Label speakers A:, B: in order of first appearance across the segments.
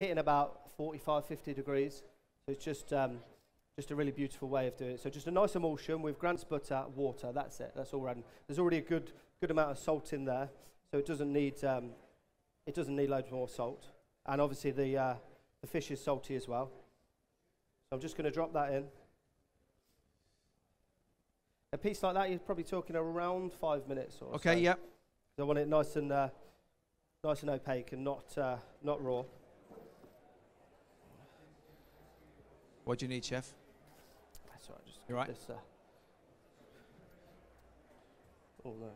A: hitting about 45, 50 degrees. So it's just a really beautiful way of doing it. So just a nice emulsion with Grant's butter, water. That's it. That's all we're adding. There's already a good amount of salt in there, so it doesn't need loads more salt. And obviously the fish is salty as well. So I'm just going to drop that in. A piece like that, you're probably talking around 5 minutes or so.
B: Okay, yep.
A: I want it nice and opaque and not raw.
B: What do you need, chef?
A: That's all right. Just
B: You're right.
A: This, oh no.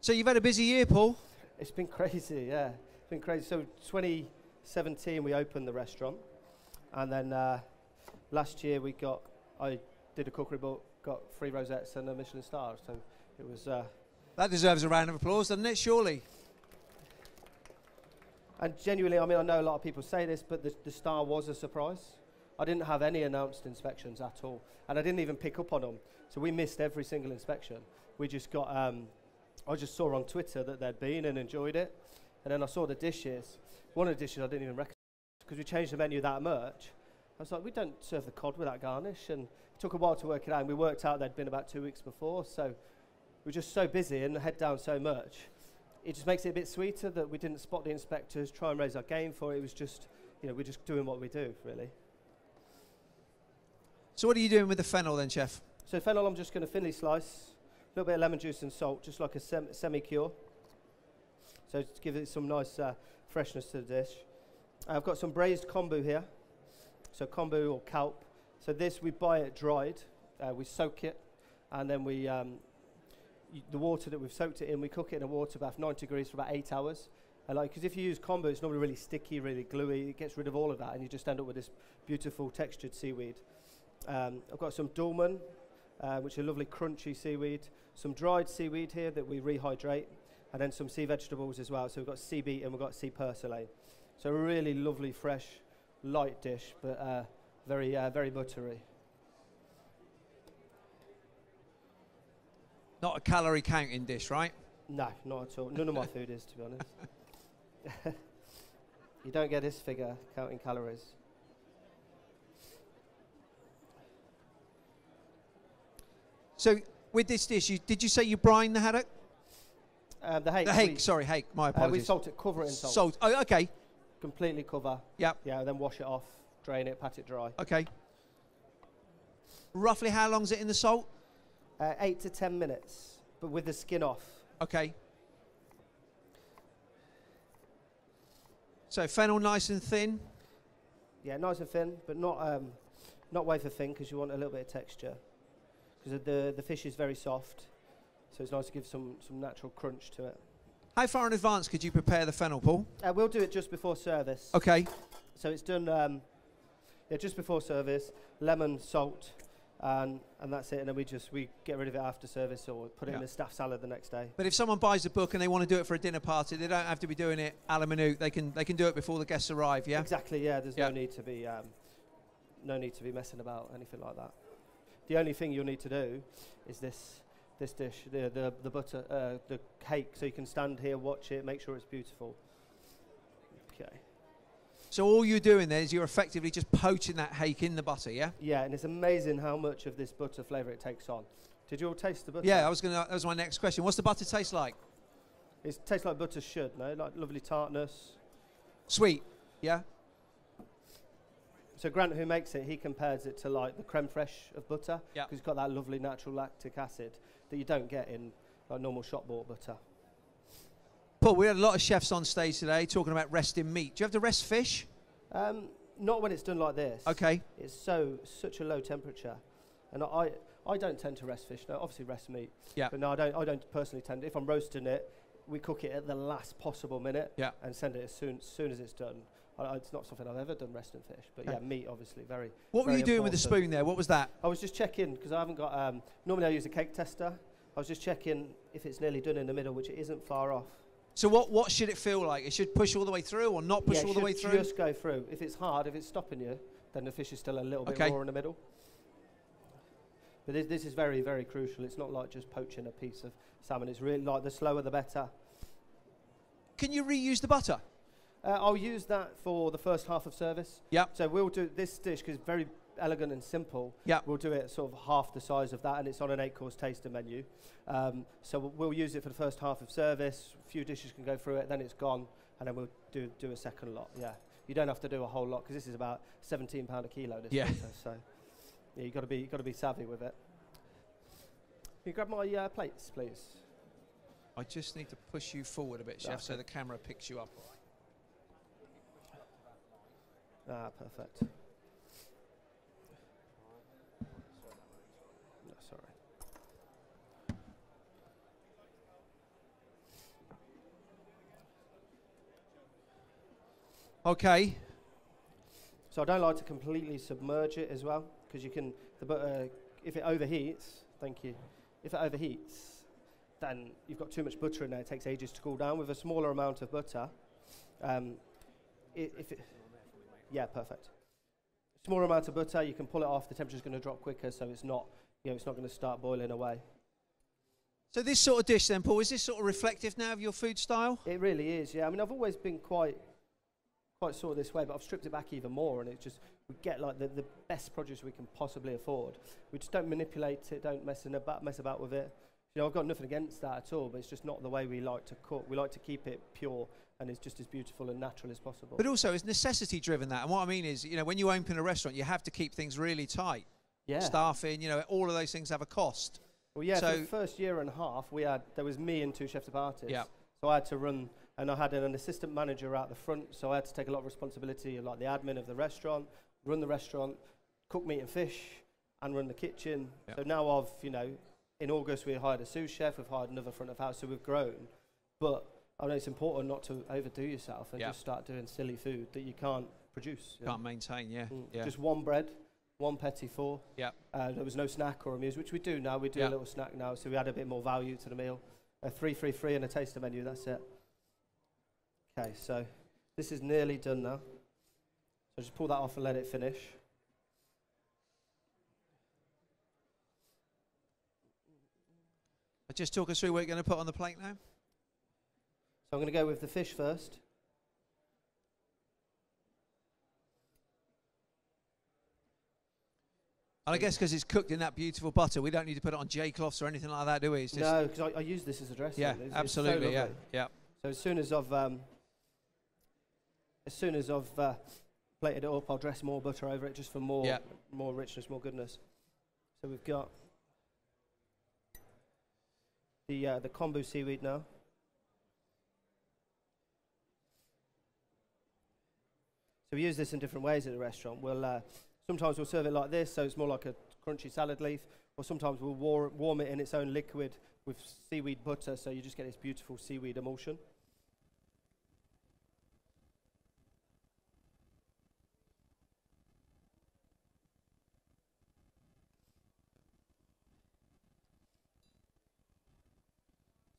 B: So you've had a busy year, Paul.
A: It's been crazy, yeah. It's been crazy. So 2017 we opened the restaurant, and then last year I did a cookery book, got 3 rosettes and a Michelin star. So it was.
B: That deserves a round of applause, doesn't it? Surely.
A: And genuinely, I mean, I know a lot of people say this, but the star was a surprise. I didn't have any announced inspections at all, and I didn't even pick up on them. So we missed every single inspection. We just got. I just saw on Twitter that they'd been and enjoyed it, and then I saw the dishes. One of the dishes I didn't even recognise because we changed the menu that much. I was like, we don't serve the cod without garnish, and it took a while to work it out. And we worked out they'd been about 2 weeks before, so we're just so busy and head down so much. It just makes it a bit sweeter that we didn't spot the inspectors, try and raise our game for it. It was just, we're just doing what we do, really.
B: So what are you doing with the fennel then, chef?
A: So fennel, I'm just going to thinly slice, a little bit of lemon juice and salt, just like a semi-cure. So to give it some nice freshness to the dish. I've got some braised kombu here. So kombu or kelp. So this, we buy it dried. We soak it, and then we the water that we've soaked it in, we cook it in a water bath, 90 degrees for about 8 hours. And because if you use kombu, it's normally really sticky, really gluey. It gets rid of all of that, and you just end up with this beautiful textured seaweed. I've got some dolmen, which is a lovely crunchy seaweed. Some dried seaweed here that we rehydrate, and then some sea vegetables as well. So we've got sea beet and we've got sea purslane. So a really lovely, fresh, light dish, but very buttery.
B: Not a calorie counting dish, right?
A: No, not at all. None of my food is, to be honest. You don't get this figure counting calories.
B: So with this dish, did you say you brine the haddock?
A: The hake.
B: The hake, sorry, hake. My apologies.
A: We salt it, cover it in salt.
B: Salt. Oh, okay.
A: Completely cover.
B: Yep.
A: Yeah, then wash it off, drain it, pat it dry.
B: Okay. Roughly how long is it in the salt?
A: 8 to 10 minutes, but with the skin off.
B: Okay. So fennel nice and thin.
A: Yeah, nice and thin, but not wafer thin because you want a little bit of texture. Because the fish is very soft, so it's nice to give some natural crunch to it.
B: How far in advance could you prepare the fennel, Paul?
A: We'll do it just before service.
B: Okay.
A: So it's done just before service, lemon, salt, and that's it. And then we get rid of it after service or put it in a staff salad the next day.
B: But if someone buys a book and they want to do it for a dinner party, they don't have to be doing it a la minute. They can do it before the guests arrive. Yeah.
A: Exactly. Yeah. There's no need to be messing about anything like that. The only thing you'll need to do is this dish, the butter, the hake, so you can stand here, watch it, make sure it's beautiful. Okay.
B: So all you're doing there is you're effectively just poaching that hake in the butter, yeah?
A: Yeah, and it's amazing how much of this butter flavour it takes on. Did you all taste the butter?
B: Yeah, that was my next question. What's the butter taste like?
A: It tastes like butter should, no? Like lovely tartness.
B: Sweet, yeah?
A: So Grant, who makes it, he compares it to like the creme fraiche of butter, because it's got that lovely natural lactic acid that you don't get in like normal shop bought butter.
B: Paul, we had a lot of chefs on stage today talking about resting meat. Do you have to rest fish?
A: Not when it's done like this.
B: Okay.
A: It's such a low temperature, and I don't tend to rest fish. No, obviously rest meat.
B: Yeah.
A: But no, I don't personally tend. If I'm roasting it, we cook it at the last possible minute. Yeah. And send it as soon as it's done. It's not something I've ever done, resting fish. But yeah, meat obviously very.
B: What were you doing with the spoon there? What was that?
A: I was just checking because I haven't got. Normally I use a cake tester. I was just checking if it's nearly done in the middle, which it isn't far off.
B: So what should it feel like? It should push all the way through or not push all the way through?
A: Just go through. If it's hard, if it's stopping you, then the fish is still a little bit raw in the middle. But this is very, very crucial. It's not like just poaching a piece of salmon. It's really like the slower the better.
B: Can you reuse the butter?
A: I'll use that for the first half of service.
B: Yep.
A: So we'll do this dish because it's very elegant and simple.
B: Yep.
A: We'll do it sort of half the size of that, and it's on an 8-course taster menu. So we'll use it for the first half of service. A few dishes can go through it, then it's gone, and then we'll do a second lot. Yeah. You don't have to do a whole lot because this is about £17 a kilo. This pizza, so yeah, you've got to be savvy with it. Can you grab my plates, please?
B: I just need to push you forward a bit, Chef, so the camera picks you up.
A: Ah, perfect. No, sorry.
B: Okay.
A: So I don't like to completely submerge it as well, because you can, the butter, if it overheats, thank you, if it overheats, then you've got too much butter in there, it takes ages to cool down. With a smaller amount of butter, yeah, perfect. Smaller amount of butter, you can pull it off, the temperature's going to drop quicker, so it's not, it's not going to start boiling away.
B: So this sort of dish then, Paul, is this sort of reflective now of your food style?
A: It really is, yeah. I mean, I've always been quite sort of this way, but I've stripped it back even more, and it's just, we get like the best produce we can possibly afford. We just don't manipulate it, don't mess about with it. I've got nothing against that at all, but it's just not the way we like to cook. We like to keep it pure, and it's just as beautiful and natural as possible.
B: But also, it's necessity driven that, and what I mean is, when you open a restaurant, you have to keep things really tight.
A: Yeah.
B: Staffing, all of those things have a cost.
A: Well, yeah, so for the first year and a half, there was me and 2 chefs de partie.
B: Yeah.
A: So I had to run, and I had an assistant manager out the front, so I had to take a lot of responsibility of like the admin of the restaurant, run the restaurant, cook meat and fish, and run the kitchen. Yeah. So now in August we hired a sous chef, we've hired another front of house, so we've grown. But I know it's important not to overdo yourself and just start doing silly food that you can't produce.
B: Can't maintain, yeah.
A: Just one bread, one petit four.
B: Yeah.
A: There was no snack or amuse, which we do now. We do a little snack now, so we add a bit more value to the meal. A 3-3-3 and a taster menu, that's it. Okay, so this is nearly done now. So just pull that off and let it finish.
B: Just talk us through what you're going to put on the plate now.
A: So I'm going to go with the fish first.
B: And I guess because it's cooked in that beautiful butter, we don't need to put it on J-cloths or anything like that, do we? It's just
A: no, because I use this as a dressing.
B: Yeah, absolutely,
A: it's so
B: yeah.
A: So as soon as I've plated it up, I'll dress more butter over it just for more richness, more goodness. So we've got the kombu seaweed now. So we use this in different ways at the restaurant. Sometimes we'll serve it like this, so it's more like a crunchy salad leaf, or sometimes we'll warm it in its own liquid with seaweed butter, so you just get this beautiful seaweed emulsion.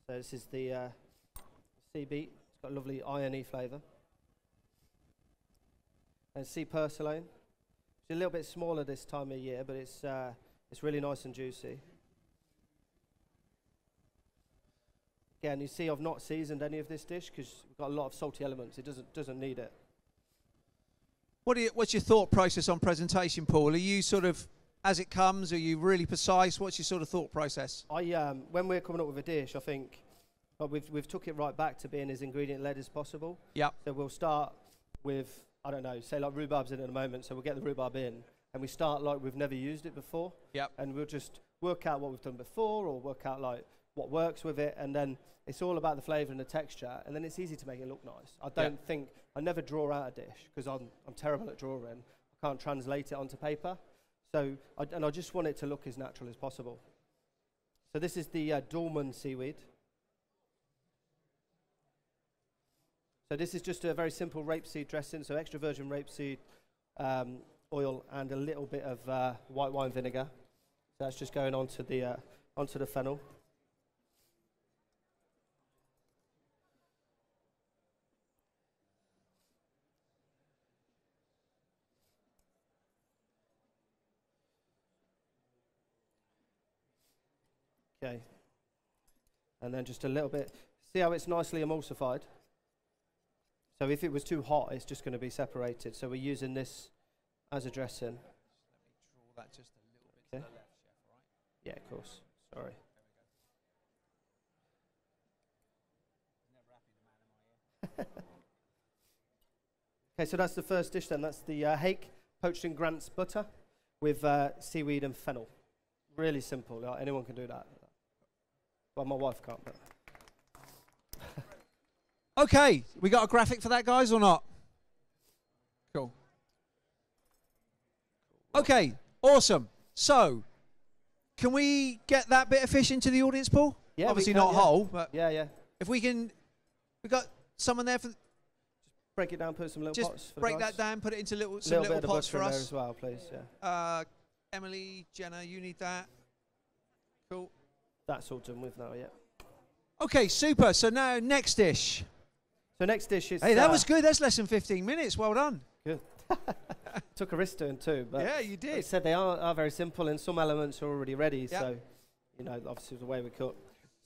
A: So this is the sea beet. It's got a lovely irony flavour. And sea purslane. It's a little bit smaller this time of year, but it's really nice and juicy. Again, you see I've not seasoned any of this dish because we've got a lot of salty elements. It doesn't need it.
B: What's your thought process on presentation, Paul? Are you sort of as it comes? Are you really precise? What's your sort of thought process?
A: When we're coming up with a dish, I think we've took it right back to being as ingredient led as possible.
B: Yeah.
A: So we'll start with, I don't know, say like rhubarb's in at the moment, so we'll get the rhubarb in, and we start like we've never used it before.
B: Yep.
A: And we'll just work out what we've done before, or work out like what works with it, and then it's all about the flavour and the texture, and then it's easy to make it look nice. I never draw out a dish because I'm terrible at drawing. I can't translate it onto paper, so I just want it to look as natural as possible. So this is the dolmen seaweed. So this is just a very simple rapeseed dressing, so extra virgin rapeseed oil and a little bit of white wine vinegar. So that's just going onto the fennel. Okay, and then just a little bit. See how it's nicely emulsified? So if it was too hot, it's just going to be separated. So we're using this as a dressing.
B: Let me draw that just a little bit to the left, chef, all right?
A: Yeah, of course. Sorry. Okay, so that's the first dish then. That's the hake poached in Grant's butter with seaweed and fennel. Really simple. Like, anyone can do that. Well, my wife can't, but.
B: Okay, we got a graphic for that, guys, or not? Cool. Okay, awesome. So, can we get that bit of fish into the audience pool?
A: Yeah,
B: obviously
A: we can,
B: not
A: yeah.
B: whole, but
A: Yeah.
B: if we can, we got someone there for.
A: Break it down, put some little
B: Just
A: pots. For
B: break
A: the guys.
B: that down, put it into some
A: Little
B: little
A: bit of
B: pots
A: butter
B: for
A: in there
B: us.
A: as well, please. Yeah.
B: Emily, Jenna, you need that. Cool.
A: That's all done with now. Yeah.
B: Okay, super. So now next dish.
A: So next dish is.
B: Hey, that was good. That's less than 15 minutes. Well done.
A: Good. Took a risk doing too, but
B: Yeah, you did.
A: like I said they are very simple, and some elements are already ready.
B: Yep.
A: So, you know, obviously the way we cook.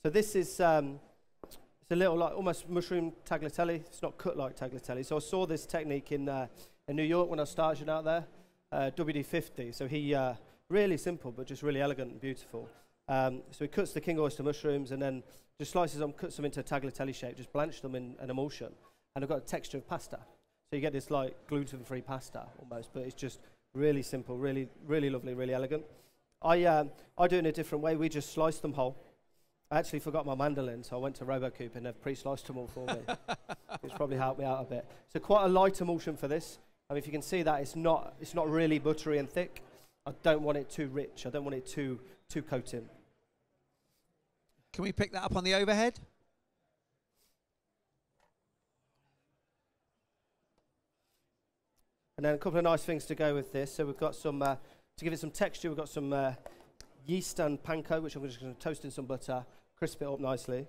A: So this is it's a little like almost mushroom tagliatelle. It's not cut like tagliatelle. So I saw this technique in New York when I was starting out there, WD-50. So he really simple, but just really elegant and beautiful. So he cuts the king oyster mushrooms and then just slices them, cuts them into a tagliatelle shape, just blanch them in an emulsion, and I've got a texture of pasta. So you get this like gluten-free pasta almost, but it's just really simple, really lovely, really elegant. I do it in a different way. We just slice them whole. I actually forgot my mandolin, so I went to RoboCoop and they've pre-sliced them all for me, which probably helped me out a bit. So quite a light emulsion for this. I mean, if you can see that, it's not really buttery and thick. I don't want it too rich. I don't want it too coating.
B: Can we pick that up on the overhead?
A: And then a couple of nice things to go with this. So we've got some, to give it some texture, we've got some yeast and panko, which I'm just going to toast in some butter, crisp it up nicely.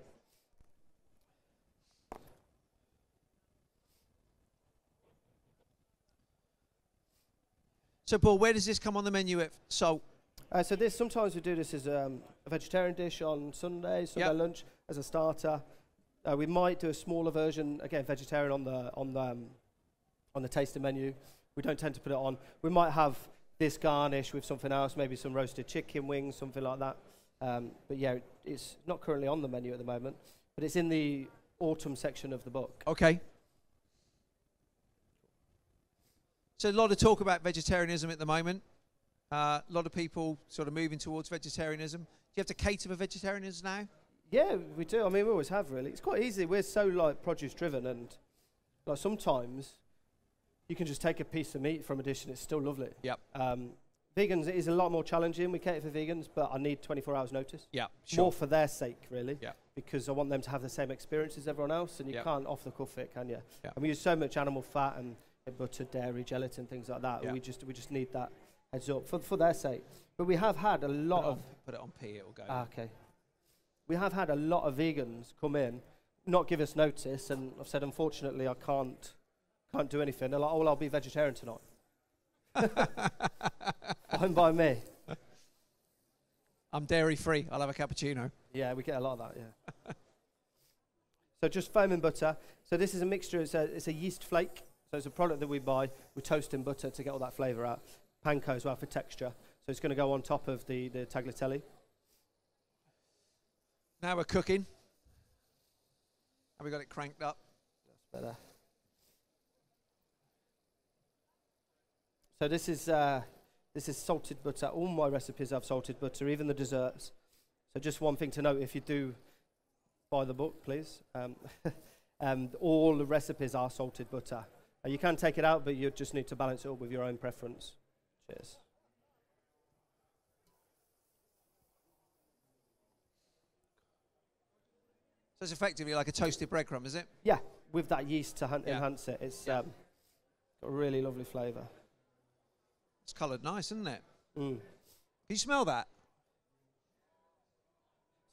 B: So, Paul, where does this come on the menu at salt?
A: So this, sometimes we do this as a vegetarian dish on Sunday lunch as a starter. We might do a smaller version, again, vegetarian on the tasting menu. We don't tend to put it on. We might have this garnish with something else, maybe some roasted chicken wings, something like that. But yeah, it's not currently on the menu at the moment, but it's in the autumn section of the book.
B: Okay. So a lot of talk about vegetarianism at the moment. A lot of people sort of moving towards vegetarianism. Do you have to cater for vegetarianism now?
A: Yeah, we do. I mean, we always have, really. It's quite easy. We're so, like, produce-driven, and, like, sometimes you can just take a piece of meat from a dish and it's still lovely.
B: Yep.
A: Vegans, it is a lot more challenging. We cater for vegans, but I need 24 hours notice.
B: Yeah, sure.
A: More for their sake, really.
B: Yeah.
A: Because I want them to have the same experience as everyone else, and you
B: Yep.
A: can't off-the-cuff it, can you?
B: Yep.
A: And we use so much animal fat and butter, dairy, gelatin, things like that.
B: Yep.
A: We just need that heads up for their sake. But we have had a lot of...
B: Put it on P, it'll go.
A: Okay. We have had a lot of vegans come in, not give us notice, and I've said, unfortunately, I can't do anything. They're like, oh, well, I'll be vegetarian tonight. Fine by me.
B: I'm dairy free. I'll have a cappuccino.
A: Yeah, we get a lot of that, yeah. So just foam and butter. So this is a mixture. It's a yeast flake. So it's a product that we buy. We toast in butter to get all that flavour out. Panko as well for texture. So it's going to go on top of the tagliatelle.
B: Now we're cooking. Have we got it cranked up?
A: That's better. So this is salted butter. All my recipes have salted butter, even the desserts. So just one thing to note, if you do buy the book, please, all the recipes are salted butter. You can take it out, but you just need to balance it up with your own preference. Cheers.
B: So it's effectively like a toasted breadcrumb, is it?
A: Yeah, with that yeast to enhance it. It's got a really lovely flavour.
B: It's coloured nice, isn't it?
A: Mm.
B: Can you smell that?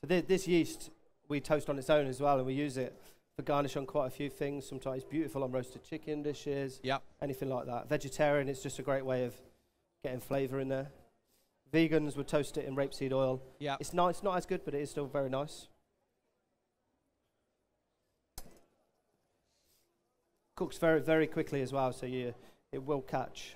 A: So this yeast we toast on its own as well, and we use it for garnish on quite a few things. Sometimes it's beautiful on roasted chicken dishes, anything like that. Vegetarian, it's just a great way of getting flavour in there. Vegans would toast it in rapeseed oil.
B: Yeah.
A: It's nice, not as good, but it is still very nice. Cooks very, very quickly as well, so it will catch.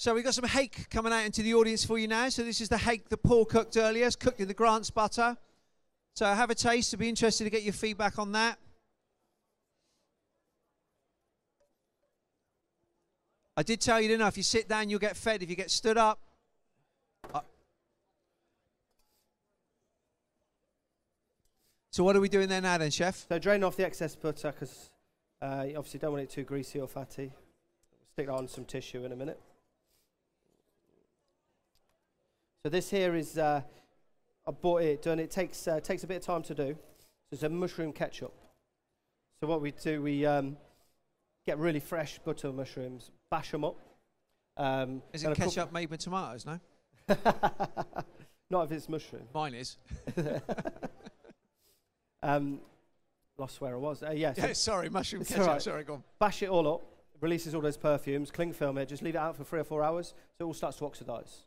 B: So we've got some hake coming out into the audience for you now. So this is the hake that Paul cooked earlier. It's cooked in the Grant's butter. So have a taste. I'd be interested to get your feedback on that. I did tell you, didn't I? If you sit down, you'll get fed. If you get stood up. So what are we doing there now then, Chef?
A: So drain off the excess butter because you obviously don't want it too greasy or fatty. Stick that on some tissue in a minute. So this here is, I bought it done. It takes a bit of time to do. So it's a mushroom ketchup. So what we do, we get really fresh butter mushrooms, bash them up.
B: Is it ketchup made with tomatoes, no?
A: Not if it's mushroom.
B: Mine is.
A: Lost where I was. Yes.
B: Yeah, sorry, mushroom ketchup. Right. Sorry, go on.
A: Bash it all up, releases all those perfumes, cling film it, just leave it out for 3 or 4 hours so it all starts to oxidize.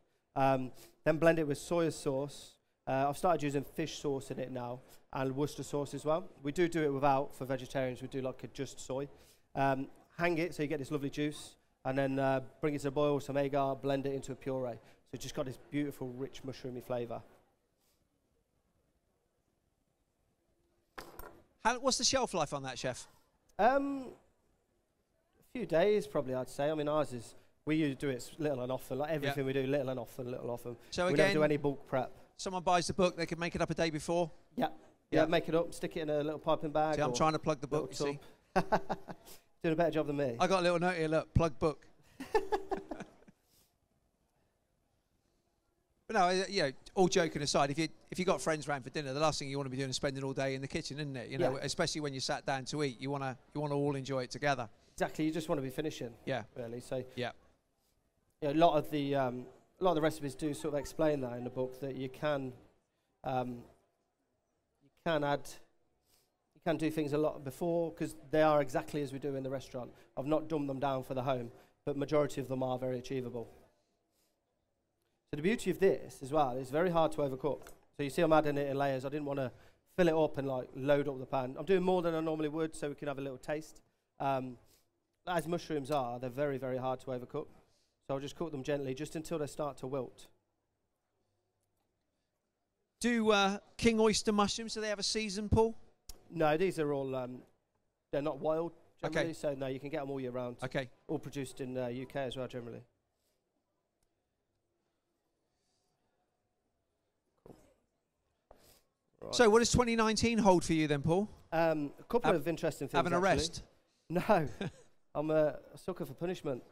A: Then blend it with soy sauce. I've started using fish sauce in it now and Worcester sauce as well. We do it without for vegetarians. We do like a just soy. Hang it so you get this lovely juice and then bring it to a boil, some agar, blend it into a puree. So it's just got this beautiful, rich, mushroomy flavour.
B: What's the shelf life on that, Chef?
A: A few days, probably, I'd say. I mean, ours is, we usually do it little and often. Like everything we do, little and often, little often.
B: So
A: we
B: again,
A: never do any bulk prep.
B: Someone buys the book, they can make it up a day before?
A: Yeah, make it up, stick it in a little piping bag.
B: See, I'm trying to plug the book, you see.
A: Doing a better job than me.
B: I got a little note here, look, plug book. But no, you know, all joking aside, if you got friends round for dinner, the last thing you want to be doing is spending all day in the kitchen, isn't it? You know, especially when you sat down to eat, you want to all enjoy it together.
A: Exactly, you just want to be finishing.
B: Yeah,
A: really. So
B: yeah,
A: a lot of the recipes do sort of explain that in the book that you can do things a lot before because they are exactly as we do in the restaurant. I've not dumbed them down for the home, but majority of them are very achievable. So the beauty of this as well is very hard to overcook. So you see I'm adding it in layers. I didn't want to fill it up and like load up the pan. I'm doing more than I normally would so we can have a little taste. As mushrooms are, they're very, very hard to overcook. So I'll just cook them gently just until they start to wilt.
B: Do king oyster mushrooms, do they have a season, Paul?
A: No, these are all, they're not wild generally.
B: Okay.
A: So no, you can get them all year round.
B: Okay.
A: All produced in UK as well generally. Right.
B: So what does 2019 hold for you then, Paul?
A: A couple of interesting things.
B: Have an arrest?
A: No, I'm a sucker for punishment.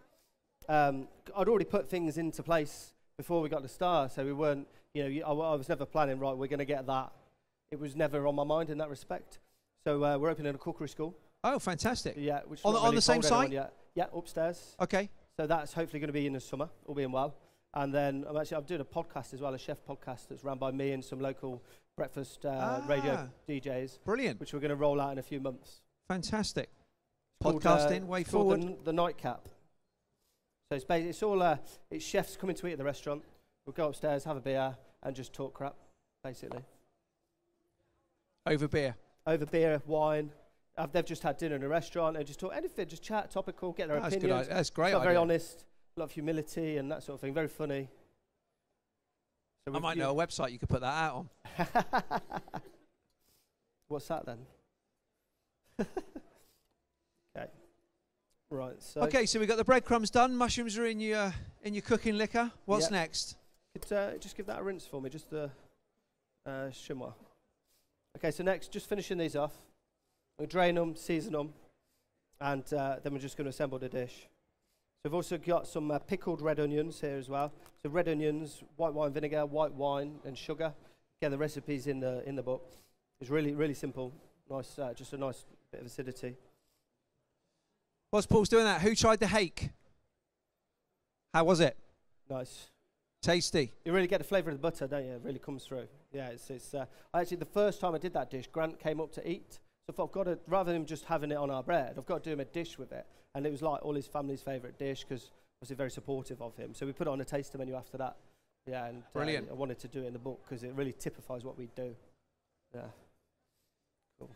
A: I'd already put things into place before we got the star, so we weren't, I was never planning, right, we're going to get that. It was never on my mind in that respect. So we're opening a cookery school.
B: Oh, fantastic.
A: Yeah. Which
B: on the same site?
A: Yeah, upstairs.
B: Okay.
A: So that's hopefully going to be in the summer, all being well. And then I'm doing a podcast as well, a chef podcast that's run by me and some local breakfast radio DJs.
B: Brilliant.
A: Which we're going to roll out in a few months.
B: Fantastic.
A: Called,
B: Podcasting, way forward.
A: The Nightcap. So it's basically, it's all, it's chefs coming to eat at the restaurant. We'll go upstairs, have a beer, and just talk crap, basically.
B: Over beer?
A: Over beer, wine. They've just had dinner in a restaurant and just talk anything, just chat, topical, get their opinions.
B: That's great.
A: Very honest, a lot of humility and that sort of thing. Very funny. So
B: I might know a website you could put that out on.
A: What's that then? Okay. Right. So
B: okay, so we've got the breadcrumbs done. Mushrooms are in your cooking liquor. What's next?
A: Could just give that a rinse for me, just the shimmer. Okay, so next, just finishing these off. We'll drain them, season them, and then we're just going to assemble the dish. So we've also got some pickled red onions here as well. So red onions, white wine vinegar, white wine, and sugar. Again, the recipe's in the book. It's really, really simple. Nice, just a nice bit of acidity.
B: Whilst Paul's doing that, who tried the hake? How was it?
A: Nice.
B: Tasty.
A: You really get the flavour of the butter, don't you? It really comes through. Yeah, it's actually the first time I did that dish, Grant came up to eat. So I thought I've got to, rather than just having it on our bread, I've got to do him a dish with it. And it was like all his family's favourite dish because obviously very supportive of him. So we put it on a taster menu after that. Yeah, and
B: brilliant.
A: I wanted to do it in the book because it really typifies what we do. Yeah. Cool.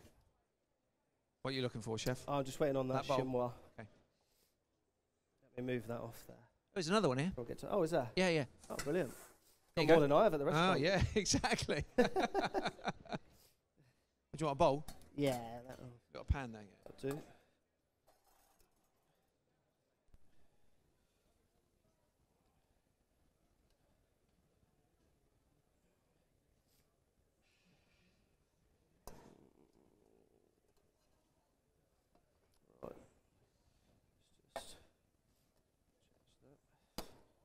B: What are you looking for, chef?
A: I'm just waiting on that
B: bowl?
A: chinois.
B: Okay.
A: Let me move that off there.
B: There's another one here.
A: We'll get to, oh, is there?
B: Yeah, yeah.
A: Oh, brilliant.
B: There you
A: Got
B: go.
A: more than I have at the restaurant.
B: Oh, yeah, exactly. Do you want a bowl?
A: Yeah, that'll
B: Got a pan there, yeah.
A: do.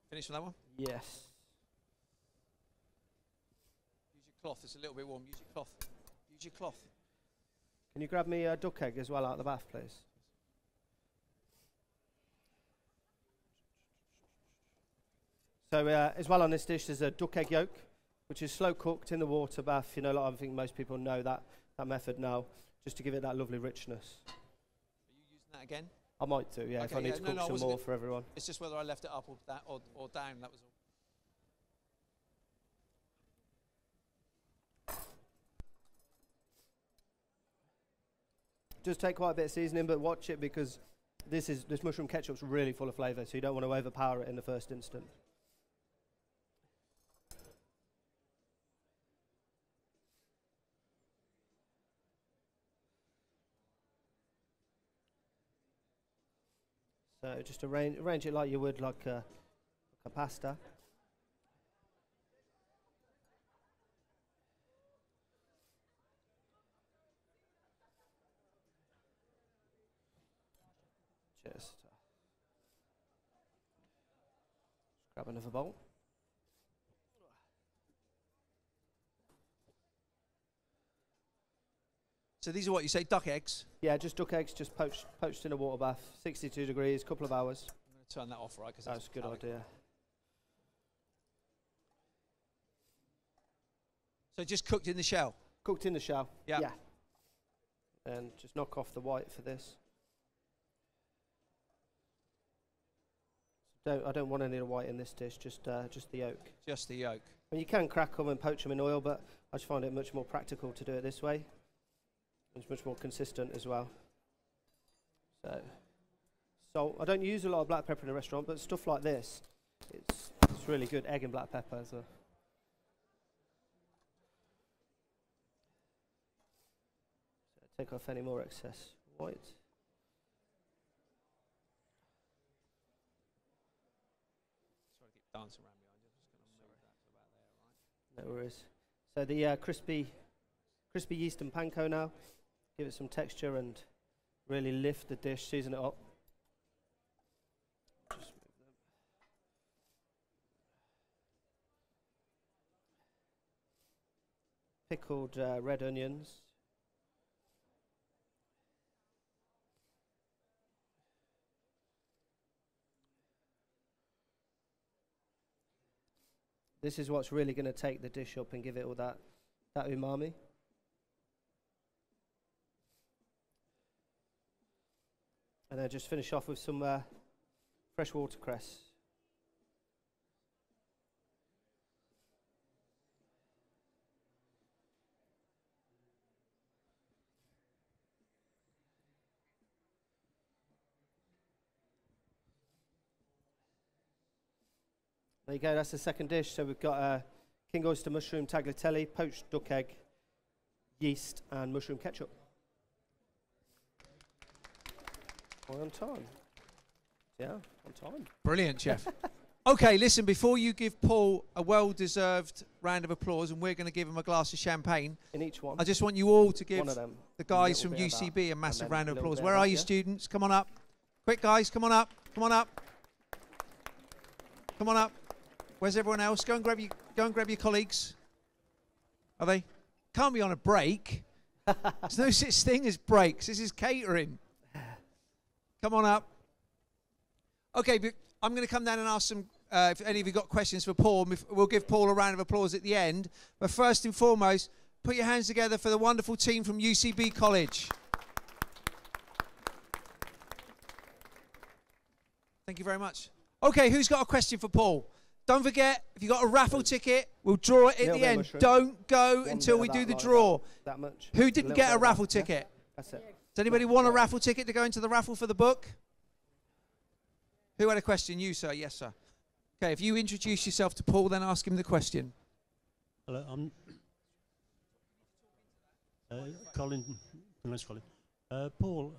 B: Finish with that one?
A: Yes.
B: Use your cloth. It's a little bit warm. Use your cloth. Use your cloth.
A: Can you grab me a duck egg as well out of the bath, please? So as well on this dish, there's a duck egg yolk, which is slow cooked in the water bath. You know, I think most people know that method now, just to give it that lovely richness.
B: Are you using that again?
A: I might do, yeah, if I need to cook some more for everyone.
B: It's just whether I left it up or down, that was all.
A: Does take quite a bit of seasoning, but watch it because this mushroom ketchup's really full of flavour, so you don't want to overpower it in the first instant. So just arrange it like you would like a pasta. Just grab another bowl.
B: So these are what you say, duck eggs?
A: Yeah, just duck eggs, just poached in a water bath, 62 degrees, couple of hours.
B: I'm going to turn that off, right? Cause
A: that's a good idea.
B: So just cooked in the shell?
A: Cooked in the shell,
B: yeah.
A: And just knock off the white for this. I don't want any of the white in this dish, just the yolk.
B: Just the yolk.
A: I mean, you can crack them and poach them in oil, but I just find it much more practical to do it this way. It's much more consistent as well. So, salt. I don't use a lot of black pepper in a restaurant, but stuff like this, it's really good. Egg and black pepper. So take off any more excess white.
B: Sorry to keep dancing around behind you. I'm just going to move that to about there, right?
A: No worries. So the crispy yeast and panko now. Give it some texture and really lift the dish, season it up. Just move them. Pickled red onions. This is what's really going to take the dish up and give it all that umami. And then just finish off with some fresh watercress. There you go, that's the second dish. So we've got king oyster mushroom tagliatelle, poached duck egg, yeast and mushroom ketchup. On time. Yeah, on time.
B: Brilliant, chef. Okay, listen, before you give Paul a well-deserved round of applause, and we're going to give him a glass of champagne.
A: In each one.
B: I just want you all to give
A: the
B: guys from UCB a massive round of applause. Where are you, students? Come on up. Quick, guys, come on up. Come on up. Come on up. Where's everyone else? Go and grab your colleagues. Are they? Can't be on a break. There's no such thing as breaks. This is catering. Come on up. Okay, I'm going to come down and ask some, if any of you got questions for Paul. We'll give Paul a round of applause at the end. But first and foremost, put your hands together for the wonderful team from UCB College. Thank you very much. Okay, who's got a question for Paul? Don't forget, if you've got a raffle ticket, we'll draw it at the end. Don't go until we do the draw.
A: That much.
B: Who didn't get a raffle ticket?
A: That's it.
B: Does anybody want a raffle ticket to go into the raffle for the book? Who had a question? You, sir. Yes, sir. Okay, if you introduce yourself to Paul, then ask him the question.
C: Hello, I'm Colin. Nice, Colin. Paul,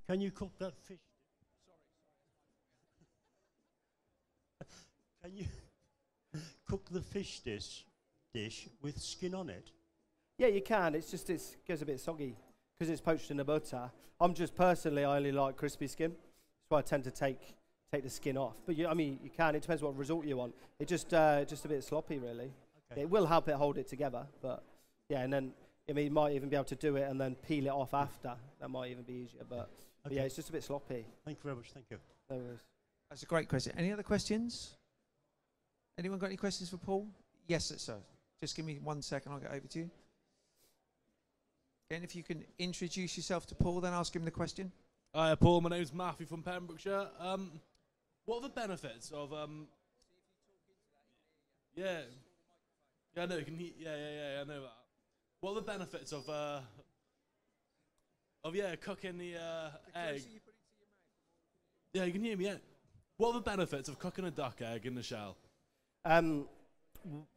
C: can you cook that fish? Can you cook the fish dish with skin on it?
A: Yeah, you can. It's just it goes a bit soggy because it's poached in the butter. I'm just personally, I only like crispy skin, so I tend to take the skin off. But I mean, you can. It depends what result you want. It just a bit sloppy, really. Okay. It will help it hold it together, but yeah. And then I mean, you might even be able to do it and then peel it off after. That might even be easier. But yeah, it's just a bit sloppy.
C: Thank you very much. Thank you.
A: No worries.
B: That's a great question. Any other questions? Anyone got any questions for Paul? Yes, sir. Just give me 1 second. I'll get over to you. And if you can introduce yourself to Paul, then ask him the question.
D: Hi, Paul. My name's Matthew from Pembrokeshire. What are the benefits of Yeah, I know. I know that. What are the benefits of cooking the egg? Yeah, you can hear me. Yeah. What are the benefits of cooking a duck egg in the shell?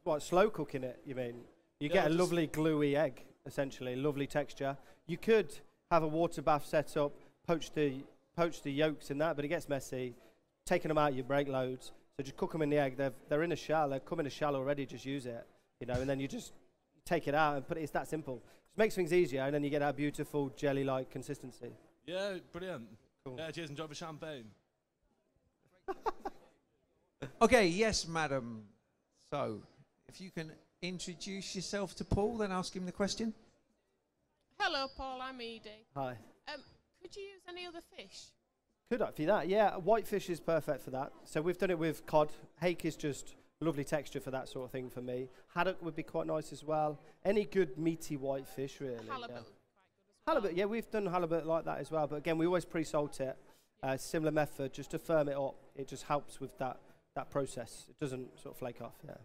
A: What, slow cooking it? You mean? You get a lovely gluey egg, essentially, lovely texture. You could have a water bath set up, poach the yolks in that, but it gets messy. Taking them out, you break loads. So just cook them in the egg. They're in a shell. They come in a shell already. Just use it, and then you just take it out and put it. It's that simple. Just makes things easier, and then you get that beautiful jelly-like consistency.
D: Yeah, brilliant.
A: Cool.
D: Yeah, cheers. Enjoy the champagne.
B: Okay, yes, madam. So, if you can introduce yourself to Paul, then ask him the question.
E: Hello, Paul. I'm Edie.
A: Hi.
E: Could you use any other fish?
A: Could I for that? Yeah, whitefish is perfect for that. So we've done it with cod. Hake is just lovely texture for that sort of thing for me. Haddock would be quite nice as well. Any good meaty whitefish, really.
E: Halibut would be quite good as well.
A: Halibut, yeah, we've done halibut like that as well. But again, we always pre-salt it. Similar method, just to firm it up. It just helps with that process. It doesn't sort of flake off, yeah.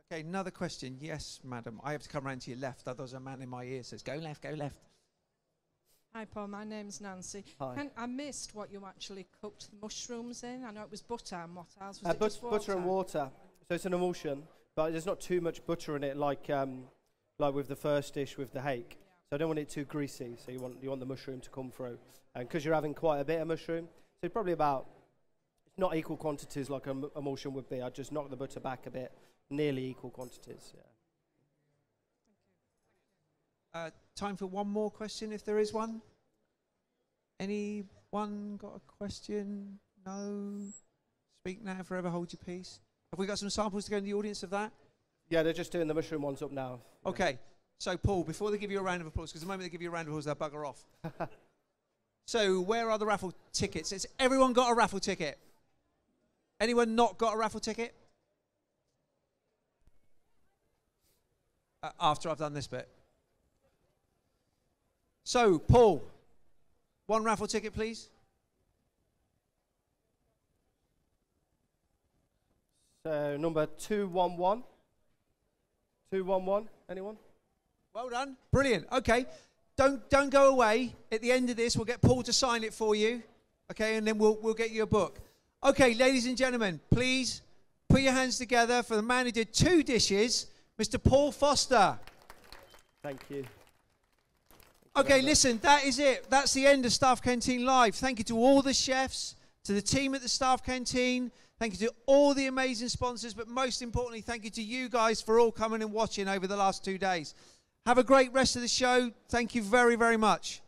B: Okay, another question. Yes, madam. I have to come round to your left. Otherwise, a man in my ear says, go left, go left.
F: Hi, Paul. My name's Nancy.
A: Hi.
F: I missed what you actually cooked the mushrooms in. I know it was butter and what else? Was it just water?
A: Butter and water. So it's an emulsion, but there's not too much butter in it like with the first dish with the hake. So I don't want it too greasy. So you want the mushroom to come through. And because you're having quite a bit of mushroom, so probably about, not equal quantities like an emulsion would be. I'd just knock the butter back a bit, nearly equal quantities, yeah.
B: Time for one more question, if there is one. Anyone got a question? No? Speak now, forever hold your peace. Have we got some samples to go in the audience of that?
A: Yeah, they're just doing the mushroom ones up now.
B: Okay, so Paul, before they give you a round of applause, because the moment they give you a round of applause, they'll bugger off. So where are the raffle tickets? Has everyone got a raffle ticket? Anyone not got a raffle ticket? After I've done this bit. So, Paul, one raffle ticket, please.
A: So, number 211. 211, anyone?
B: Well done. Brilliant. Okay. Don't go away. At the end of this, we'll get Paul to sign it for you. Okay, and then we'll get you a book. Okay, ladies and gentlemen, please put your hands together for the man who did 2 dishes, Mr. Paul Foster.
A: Thank you.
B: Okay, listen, that is it. That's the end of Staff Canteen Live. Thank you to all the chefs, to the team at the Staff Canteen. Thank you to all the amazing sponsors, but most importantly, thank you to you guys for all coming and watching over the last 2 days. Have a great rest of the show. Thank you very, very much.